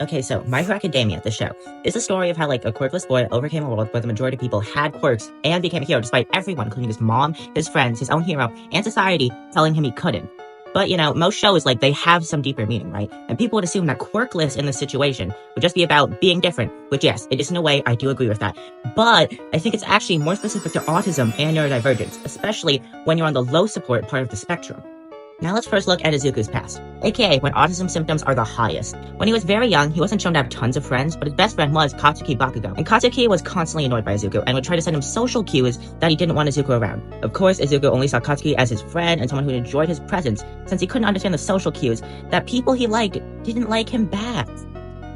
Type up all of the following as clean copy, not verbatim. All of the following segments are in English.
Okay, so My Hero Academia, the show, is a story of how, a quirkless boy overcame a world where the majority of people had quirks and became a hero despite everyone, including his mom, his friends, his own hero, and society telling him he couldn't. But, most shows, they have some deeper meaning, right? And people would assume that quirkless in this situation would just be about being different, which, yes, it is in a way, I do agree with that. But I think it's actually more specific to autism and neurodivergence, especially when you're on the low support part of the spectrum. Now let's first look at Izuku's past, aka when autism symptoms are the highest. When he was very young, he wasn't shown to have tons of friends, but his best friend was Katsuki Bakugo. And Katsuki was constantly annoyed by Izuku and would try to send him social cues that he didn't want Izuku around. Of course, Izuku only saw Katsuki as his friend and someone who enjoyed his presence, since he couldn't understand the social cues that people he liked didn't like him back.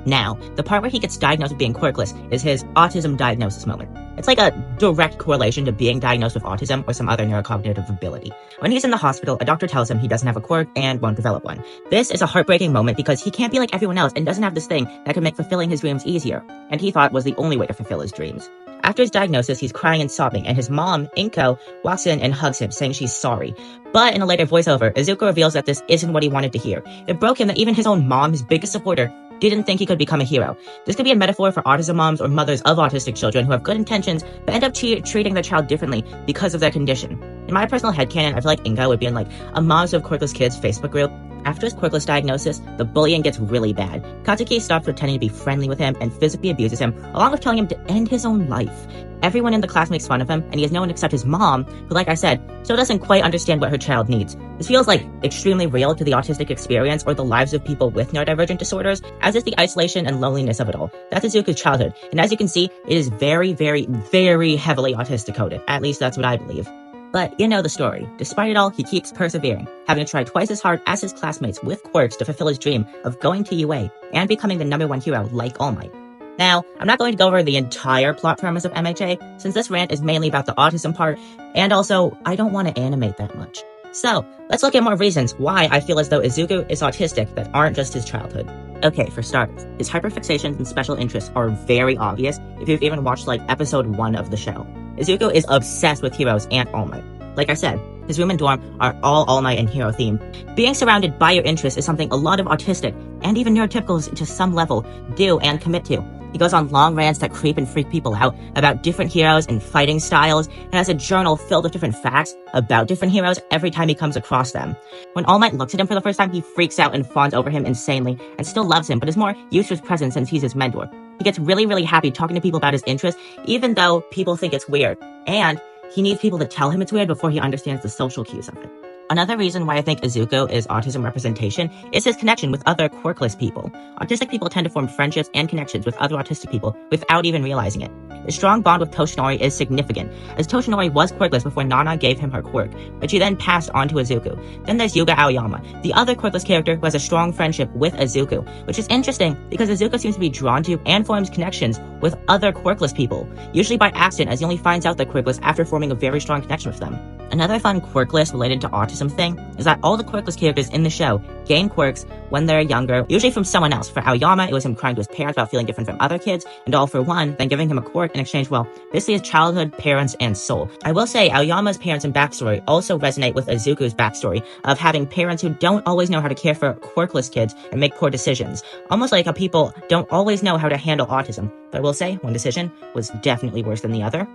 Now, the part where he gets diagnosed with being quirkless is his autism diagnosis moment. It's like a direct correlation to being diagnosed with autism or some other neurocognitive ability. When he's in the hospital, a doctor tells him he doesn't have a quirk and won't develop one. This is a heartbreaking moment because he can't be like everyone else and doesn't have this thing that could make fulfilling his dreams easier, and he thought was the only way to fulfill his dreams. After his diagnosis, he's crying and sobbing, and his mom, Inko, walks in and hugs him, saying she's sorry. But in a later voiceover, Izuku reveals that this isn't what he wanted to hear. It broke him that even his own mom, his biggest supporter, didn't think he could become a hero. This could be a metaphor for autism moms or mothers of autistic children who have good intentions but end up treating their child differently because of their condition. In my personal headcanon, I feel like Inko would be in a Moms of Quirkless Kids Facebook group. After his quirkless diagnosis, the bullying gets really bad. Katsuki stops pretending to be friendly with him and physically abuses him, along with telling him to end his own life. Everyone in the class makes fun of him, and he has no one except his mom, who, like I said, still doesn't quite understand what her child needs. This feels extremely real to the autistic experience or the lives of people with neurodivergent disorders, as is the isolation and loneliness of it all. That's Izuku's childhood, and as you can see, it is very, very, very heavily autistic coded. At least that's what I believe. But you know the story. Despite it all, he keeps persevering, having to try twice as hard as his classmates with quirks to fulfill his dream of going to UA and becoming the #1 hero like All Might. Now, I'm not going to go over the entire plot premise of MHA, since this rant is mainly about the autism part, and also, I don't want to animate that much. So, let's look at more reasons why I feel as though Izuku is autistic that aren't just his childhood. Okay, for starters, his hyperfixations and special interests are very obvious if you've even watched episode 1 of the show. Izuku is obsessed with heroes and All Might. Like I said, his room and dorm are all Might and hero themed. Being surrounded by your interests is something a lot of autistic, and even neurotypicals to some level, do and commit to. He goes on long rants that creep and freak people out about different heroes and fighting styles, and has a journal filled with different facts about different heroes every time he comes across them. When All Might looks at him for the first time, he freaks out and fawns over him insanely, and still loves him, but is more used to his presence since he's his mentor. He gets really, really happy talking to people about his interests, even though people think it's weird, and he needs people to tell him it's weird before he understands the social cues of it. Another reason why I think Izuku is autism representation is his connection with other quirkless people. Autistic people tend to form friendships and connections with other autistic people without even realizing it. The strong bond with Toshinori is significant, as Toshinori was quirkless before Nana gave him her quirk, which he then passed on to Izuku. Then there's Yuga Aoyama, the other quirkless character who has a strong friendship with Izuku, which is interesting because Izuku seems to be drawn to and forms connections with other quirkless people, usually by accident as he only finds out they're quirkless after forming a very strong connection with them. Another fun quirkless related to autism thing is that all the quirkless characters in the show gain quirks when they're younger, usually from someone else. For Aoyama, it was him crying to his parents about feeling different from other kids, and All for One then giving him a quirk in exchange, basically his childhood, parents, and soul. I will say, Aoyama's parents and backstory also resonate with Izuku's backstory of having parents who don't always know how to care for quirkless kids and make poor decisions. Almost like how people don't always know how to handle autism. But I will say, one decision was definitely worse than the other.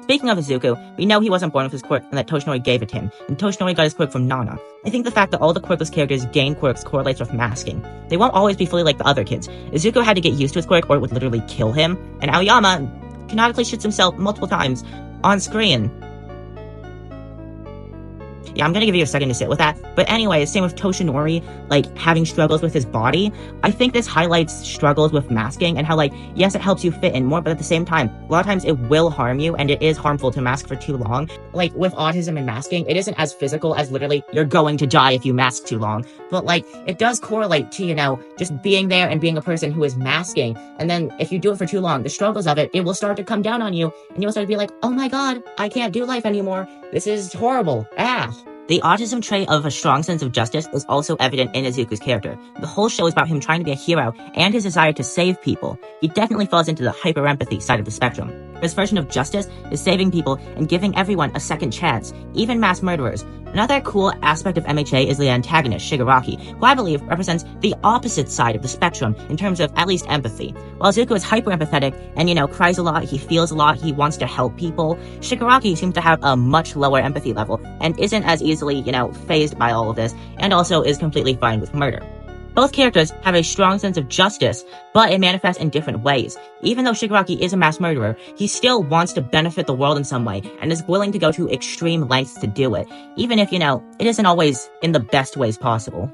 Speaking of Izuku, we know he wasn't born with his quirk and that Toshinori gave it to him, and Toshinori got his quirk from Nana. I think the fact that all the quirkless characters gain quirks correlates with masking. They won't always be fully like the other kids. Izuku had to get used to his quirk or it would literally kill him, and Aoyama canonically shits himself multiple times on screen. Yeah, I'm gonna give you a second to sit with that. But anyway, same with Toshinori, having struggles with his body. I think this highlights struggles with masking and how, yes, it helps you fit in more, but at the same time, a lot of times it will harm you, and it is harmful to mask for too long. With autism and masking, it isn't as physical as literally, you're going to die if you mask too long. But, it does correlate to, just being there and being a person who is masking. And then if you do it for too long, the struggles of it will start to come down on you, and you'll start to be like, oh my god, I can't do life anymore. This is horrible. The autism trait of a strong sense of justice is also evident in Izuku's character. The whole show is about him trying to be a hero and his desire to save people. He definitely falls into the hyper-empathy side of the spectrum. His version of justice is saving people and giving everyone a second chance, even mass murderers. Another cool aspect of MHA is the antagonist, Shigaraki, who I believe represents the opposite side of the spectrum in terms of at least empathy. While Zuko is hyper-empathetic and, cries a lot, he feels a lot, he wants to help people, Shigaraki seems to have a much lower empathy level and isn't as easily, fazed by all of this, and also is completely fine with murder. Both characters have a strong sense of justice, but it manifests in different ways. Even though Shigaraki is a mass murderer, he still wants to benefit the world in some way, and is willing to go to extreme lengths to do it, even if, it isn't always in the best ways possible.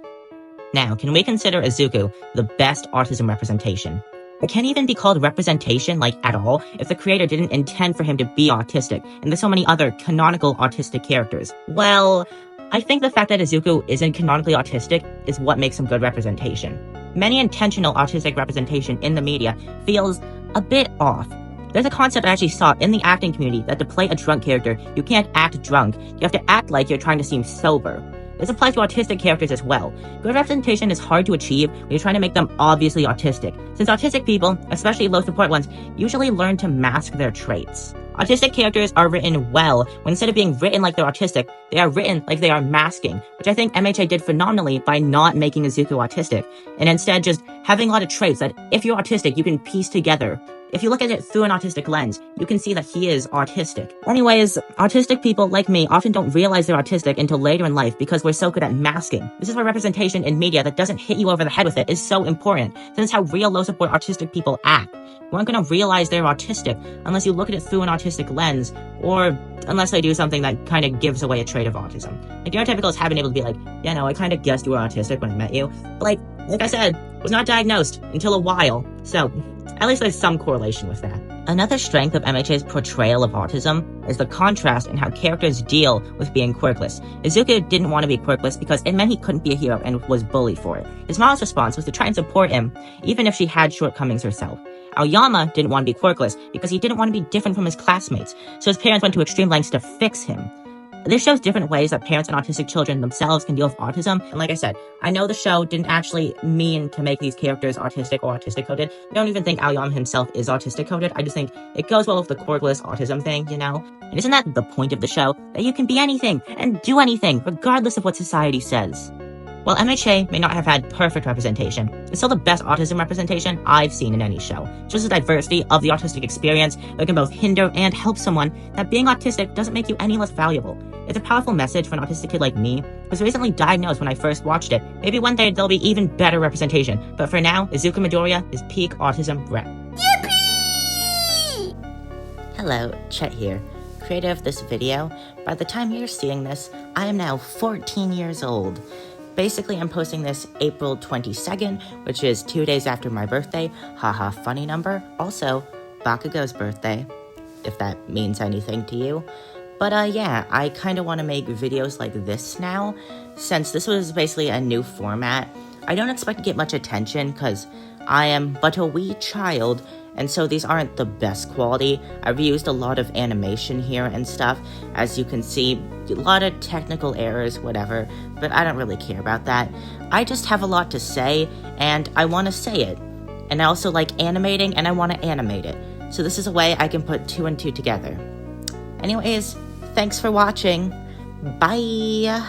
Now, can we consider Izuku the best autism representation? It can't even be called representation, at all, if the creator didn't intend for him to be autistic, and there's so many other canonical autistic characters. Well, I think the fact that Izuku isn't canonically autistic is what makes him good representation. Many intentional autistic representation in the media feels a bit off. There's a concept I actually saw in the acting community that to play a drunk character, you can't act drunk, you have to act like you're trying to seem sober. This applies to autistic characters as well. Good representation is hard to achieve when you're trying to make them obviously autistic, since autistic people, especially low support ones, usually learn to mask their traits. Autistic characters are written well, when instead of being written like they're autistic, they are written like they are masking, which I think MHA did phenomenally by not making Izuku autistic, and instead just having a lot of traits that if you're autistic, you can piece together. If you look at it through an autistic lens, you can see that he is autistic. Anyways, autistic people like me often don't realize they're autistic until later in life because we're so good at masking. This is why representation in media that doesn't hit you over the head with it is so important, since it's how real low-support autistic people act. You aren't going to realize they're autistic unless you look at it through an autistic lens, or unless they do something that kind of gives away a trait of autism. Neurotypicals have been able to be like, I kind of guessed you were autistic when I met you. But like I said, was not diagnosed until a while, so at least there's some correlation with that. Another strength of MHA's portrayal of autism is the contrast in how characters deal with being quirkless. Izuku didn't want to be quirkless because it meant he couldn't be a hero and was bullied for it. His mom's response was to try and support him, even if she had shortcomings herself. Aoyama didn't want to be quirkless because he didn't want to be different from his classmates, so his parents went to extreme lengths to fix him. This shows different ways that parents and autistic children themselves can deal with autism, and like I said, I know the show didn't actually mean to make these characters autistic or autistic-coded. I don't even think Aoyama himself is autistic-coded. I just think it goes well with the quirkless autism thing, And isn't that the point of the show? That you can be anything and do anything, regardless of what society says. While MHA may not have had perfect representation, it's still the best autism representation I've seen in any show. Just the diversity of the autistic experience that can both hinder and help someone, that being autistic doesn't make you any less valuable. It's a powerful message for an autistic kid like me, who was recently diagnosed when I first watched it. Maybe one day there'll be even better representation, but for now, izuku Midoriya is peak autism rep. Yippee! Hello, Chet here, creator of this video. By the time you're seeing this, I am now 14 years old. Basically, I'm posting this April 22nd, which is 2 days after my birthday. Haha, funny number. Also, Bakugo's birthday, if that means anything to you. But yeah, I kind of want to make videos like this now, since this was basically a new format. I don't expect to get much attention, because I am but a wee child, and so these aren't the best quality. I've used a lot of animation here and stuff. As you can see, a lot of technical errors, whatever, but I don't really care about that. I just have a lot to say, and I want to say it. And I also like animating, and I want to animate it. So this is a way I can put 2 and 2 together. Anyways, thanks for watching. Bye!